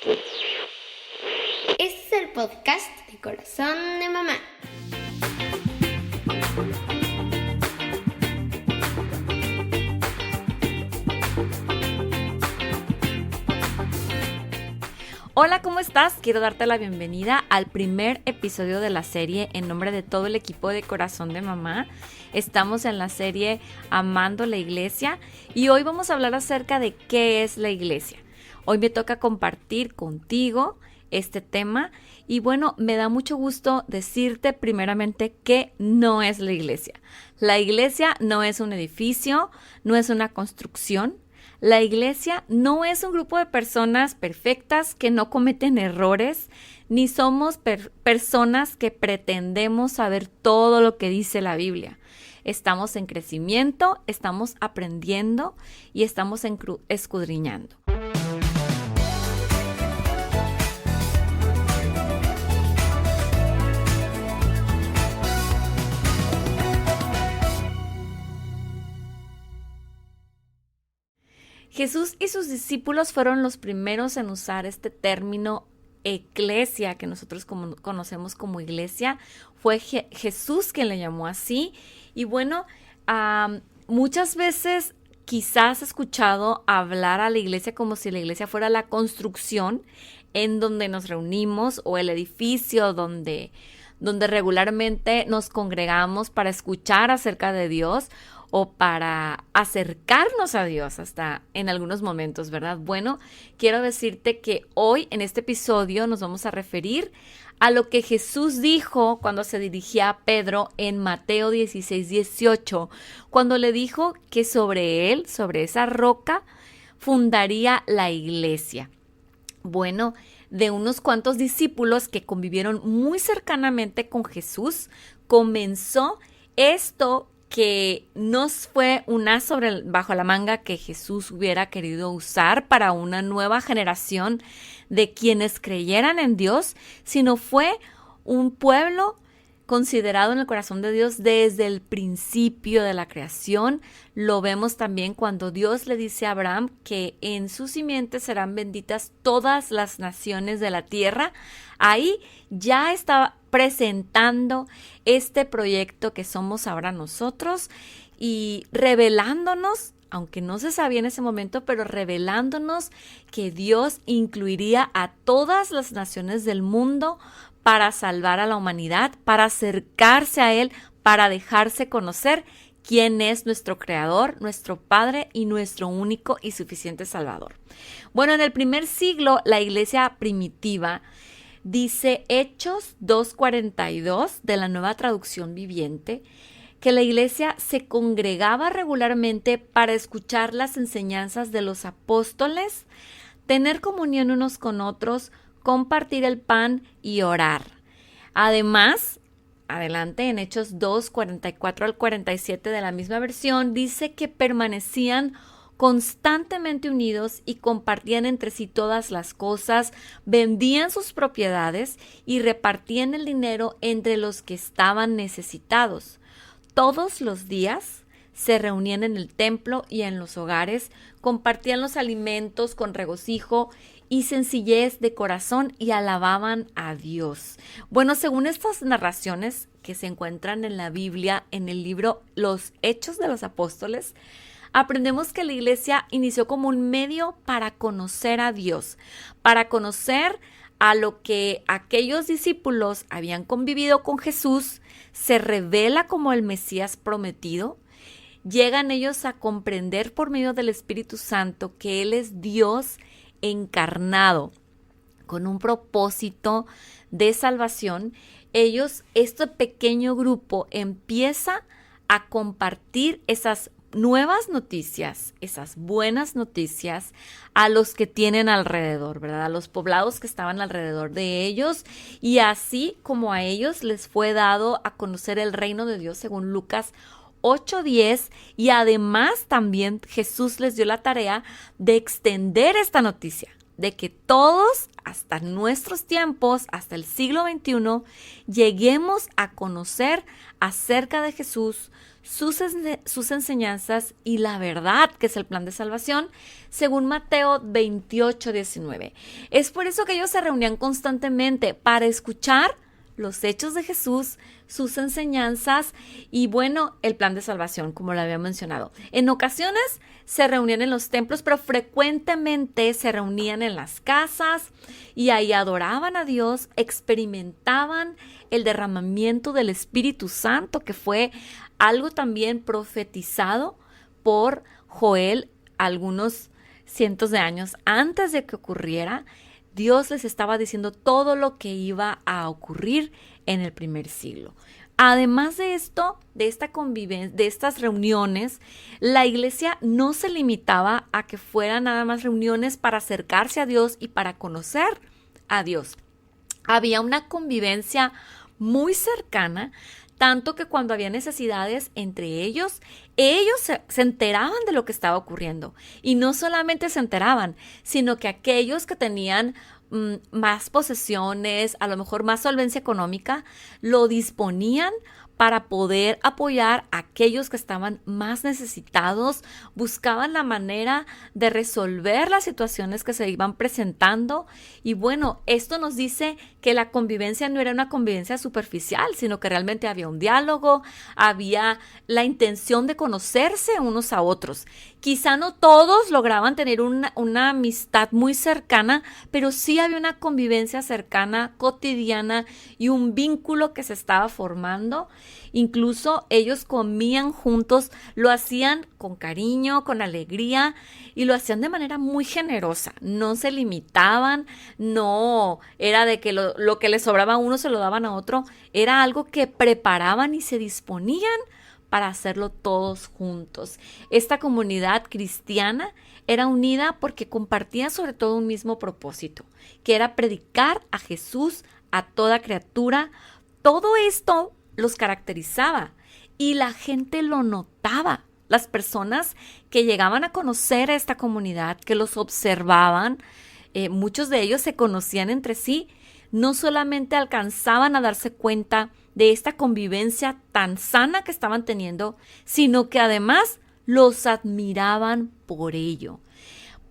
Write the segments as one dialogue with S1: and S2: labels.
S1: Este es el podcast de Corazón de Mamá.
S2: Hola, ¿cómo estás? Quiero darte la bienvenida al primer episodio de la serie en nombre de todo el equipo de Corazón de Mamá. Estamos en la serie Amando la Iglesia y hoy vamos a hablar acerca de qué es la iglesia. Hoy me toca compartir contigo este tema y bueno, me da mucho gusto decirte primeramente qué no es la iglesia. La iglesia no es un edificio, no es una construcción. La iglesia no es un grupo de personas perfectas que no cometen errores, ni somos personas que pretendemos saber todo lo que dice la Biblia. Estamos en crecimiento, estamos aprendiendo y estamos escudriñando. Jesús y sus discípulos fueron los primeros en usar este término eclesia, que nosotros conocemos como iglesia. Fue Jesús quien le llamó así. Y bueno, muchas veces quizás has escuchado hablar a la iglesia como si la iglesia fuera la construcción en donde nos reunimos o el edificio donde regularmente nos congregamos para escuchar acerca de Dios o para acercarnos a Dios hasta en algunos momentos, ¿verdad? Bueno, quiero decirte que hoy en este episodio nos vamos a referir a lo que Jesús dijo cuando se dirigía a Pedro en Mateo 16:18, cuando le dijo que sobre él, sobre esa roca, fundaría la iglesia. Bueno, de unos cuantos discípulos que convivieron muy cercanamente con Jesús, comenzó esto que no fue un as bajo la manga que Jesús hubiera querido usar para una nueva generación de quienes creyeran en Dios, sino fue un pueblo considerado en el corazón de Dios desde el principio de la creación. Lo vemos también cuando Dios le dice a Abraham que en su simiente serán benditas todas las naciones de la tierra. Ahí ya estaba presentando este proyecto que somos ahora nosotros y revelándonos, aunque no se sabía en ese momento, pero revelándonos que Dios incluiría a todas las naciones del mundo para salvar a la humanidad, para acercarse a Él, para dejarse conocer quién es nuestro Creador, nuestro Padre y nuestro único y suficiente Salvador. Bueno, en el primer siglo, la iglesia primitiva, dice Hechos 2:42 de la Nueva Traducción Viviente, que la iglesia se congregaba regularmente para escuchar las enseñanzas de los apóstoles, tener comunión unos con otros, compartir el pan y orar. Además, adelante en Hechos 2:44 al 47 de la misma versión, dice que permanecían constantemente unidos y compartían entre sí todas las cosas, vendían sus propiedades y repartían el dinero entre los que estaban necesitados. Todos los días se reunían en el templo y en los hogares, compartían los alimentos con regocijo y sencillez de corazón y alababan a Dios. Bueno, según estas narraciones que se encuentran en la Biblia, en el libro Los Hechos de los Apóstoles, aprendemos que la iglesia inició como un medio para conocer a Dios, para conocer a lo que aquellos discípulos habían convivido con Jesús, se revela como el Mesías prometido. Llegan ellos a comprender por medio del Espíritu Santo que Él es Dios encarnado con un propósito de salvación. Este pequeño grupo empieza a compartir esas nuevas noticias, esas buenas noticias a los que tienen alrededor, ¿verdad? A los poblados que estaban alrededor de ellos, y así como a ellos les fue dado a conocer el reino de Dios según Lucas 8:10, y además también Jesús les dio la tarea de extender esta noticia de que todos, hasta nuestros tiempos, hasta el siglo XXI, lleguemos a conocer acerca de Jesús, sus enseñanzas y la verdad, que es el plan de salvación, según Mateo 28:19. Es por eso que ellos se reunían constantemente para escuchar los hechos de Jesús, sus enseñanzas y, bueno, el plan de salvación, como lo había mencionado. En ocasiones se reunían en los templos, pero frecuentemente se reunían en las casas y ahí adoraban a Dios, experimentaban el derramamiento del Espíritu Santo, que fue algo también profetizado por Joel algunos cientos de años antes de que ocurriera. Dios les estaba diciendo todo lo que iba a ocurrir en el primer siglo. Además de esto, de esta convivencia, de estas reuniones, la iglesia no se limitaba a que fueran nada más reuniones para acercarse a Dios y para conocer a Dios. Había una convivencia muy cercana, tanto que cuando había necesidades entre ellos se enteraban de lo que estaba ocurriendo. Y no solamente se enteraban, sino que aquellos que tenían más posesiones, a lo mejor más solvencia económica, lo disponían para poder apoyar a aquellos que estaban más necesitados, buscaban la manera de resolver las situaciones que se iban presentando. Y bueno, esto nos dice que la convivencia no era una convivencia superficial, sino que realmente había un diálogo, había la intención de conocerse unos a otros. Quizá no todos lograban tener una amistad muy cercana, pero sí había una convivencia cercana, cotidiana y un vínculo que se estaba formando. Incluso ellos comían juntos, lo hacían con cariño, con alegría y lo hacían de manera muy generosa. No se limitaban, no era de que lo que les sobraba a uno se lo daban a otro. Era algo que preparaban y se disponían para hacerlo todos juntos. Esta comunidad cristiana era unida porque compartía sobre todo un mismo propósito, que era predicar a Jesús a toda criatura. Todo esto los caracterizaba y la gente lo notaba. Las personas que llegaban a conocer a esta comunidad, que los observaban, muchos de ellos se conocían entre sí, no solamente alcanzaban a darse cuenta de esta convivencia tan sana que estaban teniendo, sino que además los admiraban por ello.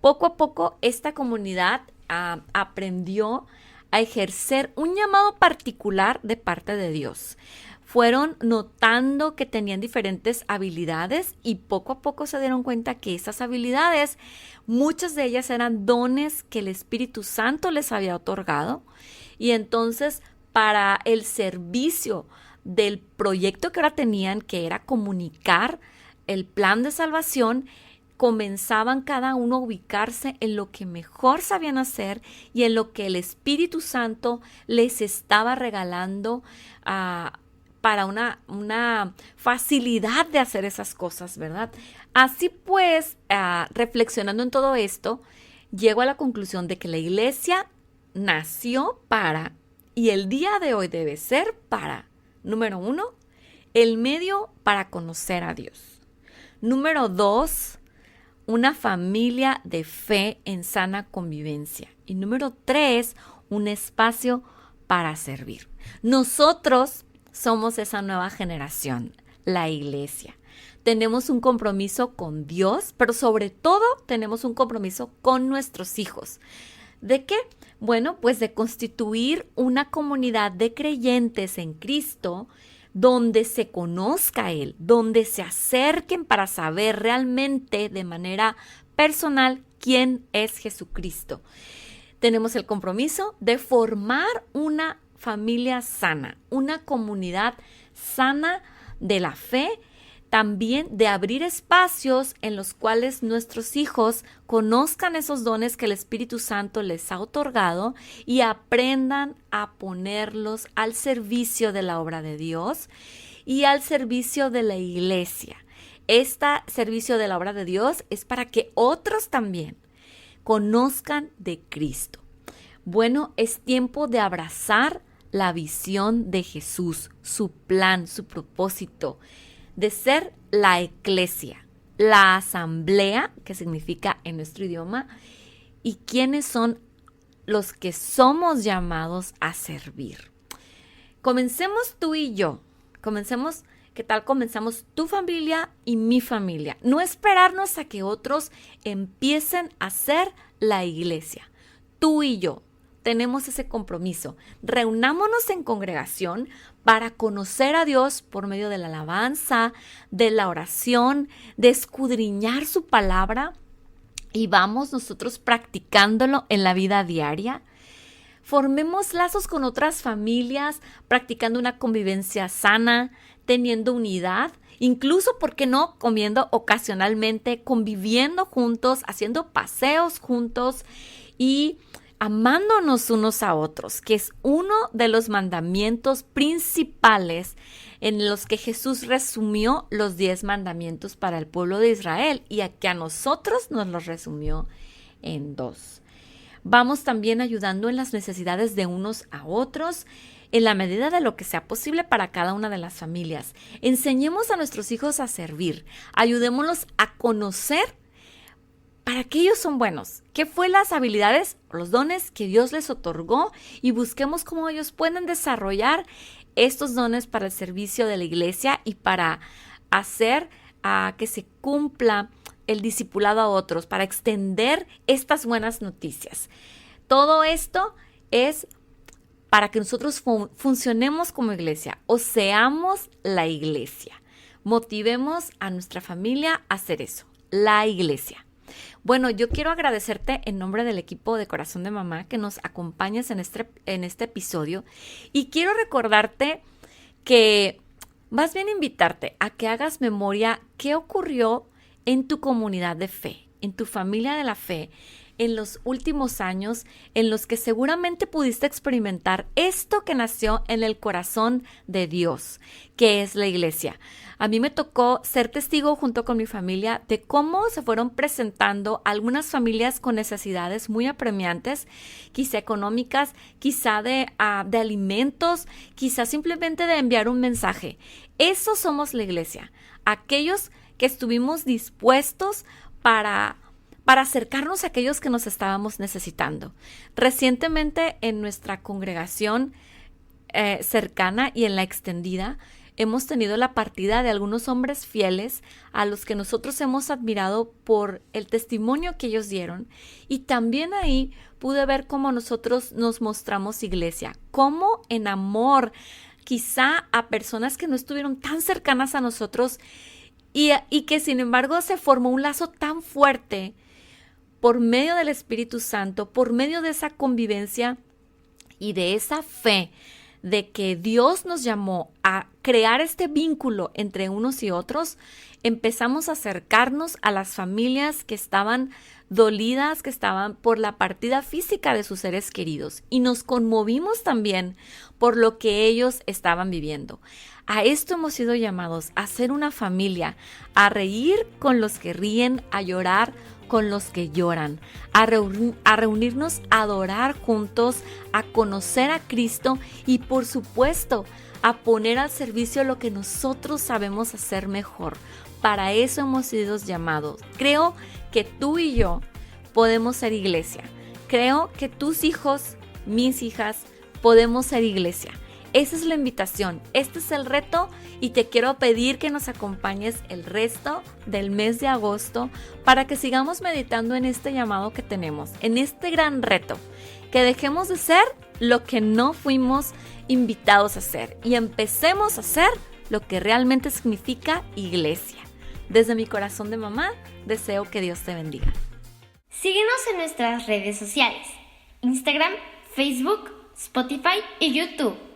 S2: Poco a poco esta comunidad aprendió a ejercer un llamado particular de parte de Dios. Fueron notando que tenían diferentes habilidades y poco a poco se dieron cuenta que esas habilidades, muchas de ellas eran dones que el Espíritu Santo les había otorgado. Y entonces, para el servicio del proyecto que ahora tenían, que era comunicar el plan de salvación, comenzaban cada uno a ubicarse en lo que mejor sabían hacer y en lo que el Espíritu Santo les estaba regalando para una facilidad de hacer esas cosas, ¿verdad? Así pues, reflexionando en todo esto, llego a la conclusión de que la iglesia nació para, y el día de hoy debe ser para, número 1, el medio para conocer a Dios. Número 2, una familia de fe en sana convivencia. Y número 3, un espacio para servir. Nosotros somos esa nueva generación, la iglesia. Tenemos un compromiso con Dios, pero sobre todo tenemos un compromiso con nuestros hijos. ¿De qué? Bueno, pues de constituir una comunidad de creyentes en Cristo donde se conozca a Él, donde se acerquen para saber realmente de manera personal quién es Jesucristo. Tenemos el compromiso de formar una familia sana, una comunidad sana de la fe, también de abrir espacios en los cuales nuestros hijos conozcan esos dones que el Espíritu Santo les ha otorgado y aprendan a ponerlos al servicio de la obra de Dios y al servicio de la iglesia. Este servicio de la obra de Dios es para que otros también conozcan de Cristo. Bueno, es tiempo de abrazar la visión de Jesús, su plan, su propósito, de ser la eclesia, la asamblea, que significa en nuestro idioma, y quiénes son los que somos llamados a servir. Comencemos tú y yo. ¿Qué tal comenzamos tu familia y mi familia? No esperarnos a que otros empiecen a hacer la iglesia. Tú y yo tenemos ese compromiso. Reunámonos en congregación para conocer a Dios por medio de la alabanza, de la oración, de escudriñar su palabra, y vamos nosotros practicándolo en la vida diaria. Formemos lazos con otras familias, practicando una convivencia sana, teniendo unidad, incluso, ¿por qué no?, comiendo ocasionalmente, conviviendo juntos, haciendo paseos juntos y amándonos unos a otros, que es uno de los mandamientos principales en los que Jesús resumió los 10 mandamientos para el pueblo de Israel, y a que a nosotros nos los resumió en 2. Vamos también ayudando en las necesidades de unos a otros, en la medida de lo que sea posible para cada una de las familias. Enseñemos a nuestros hijos a servir, ayudémoslos a conocer para qué ellos son buenos, qué fue las habilidades o los dones que Dios les otorgó, y busquemos cómo ellos pueden desarrollar estos dones para el servicio de la iglesia y para hacer que se cumpla el discipulado a otros, para extender estas buenas noticias. Todo esto es para que nosotros funcionemos como iglesia, o seamos la iglesia. Motivemos a nuestra familia a hacer eso, la iglesia. Bueno, yo quiero agradecerte en nombre del equipo de Corazón de Mamá que nos acompañes en este episodio, y quiero recordarte que, más bien invitarte a que hagas memoria qué ocurrió en tu comunidad de fe, en tu familia de la fe, en los últimos años en los que seguramente pudiste experimentar esto que nació en el corazón de Dios, que es la iglesia. A mí me tocó ser testigo junto con mi familia de cómo se fueron presentando algunas familias con necesidades muy apremiantes, quizá económicas, quizá de alimentos, quizá simplemente de enviar un mensaje. Eso somos la iglesia, aquellos que estuvimos dispuestos para acercarnos a aquellos que nos estábamos necesitando. Recientemente en nuestra congregación cercana y en la extendida, hemos tenido la partida de algunos hombres fieles a los que nosotros hemos admirado por el testimonio que ellos dieron, y también ahí pude ver cómo nosotros nos mostramos iglesia, cómo en amor, quizá a personas que no estuvieron tan cercanas a nosotros, y que sin embargo se formó un lazo tan fuerte por medio del Espíritu Santo, por medio de esa convivencia y de esa fe de que Dios nos llamó a crear este vínculo entre unos y otros. Empezamos a acercarnos a las familias que estaban dolidas, que estaban por la partida física de sus seres queridos, y nos conmovimos también por lo que ellos estaban viviendo. A esto hemos sido llamados, a ser una familia, a reír con los que ríen, a llorar con los que lloran, a reunirnos, a adorar juntos, a conocer a Cristo y, por supuesto, a poner al servicio lo que nosotros sabemos hacer mejor. Para eso hemos sido llamados. Creo que tú y yo podemos ser iglesia. Creo que tus hijos, mis hijas, podemos ser iglesia. Esa es la invitación, este es el reto, y te quiero pedir que nos acompañes el resto del mes de agosto para que sigamos meditando en este llamado que tenemos, en este gran reto, que dejemos de ser lo que no fuimos invitados a ser y empecemos a ser lo que realmente significa iglesia. Desde mi corazón de mamá, deseo que Dios te bendiga.
S1: Síguenos en nuestras redes sociales: Instagram, Facebook, Spotify y YouTube.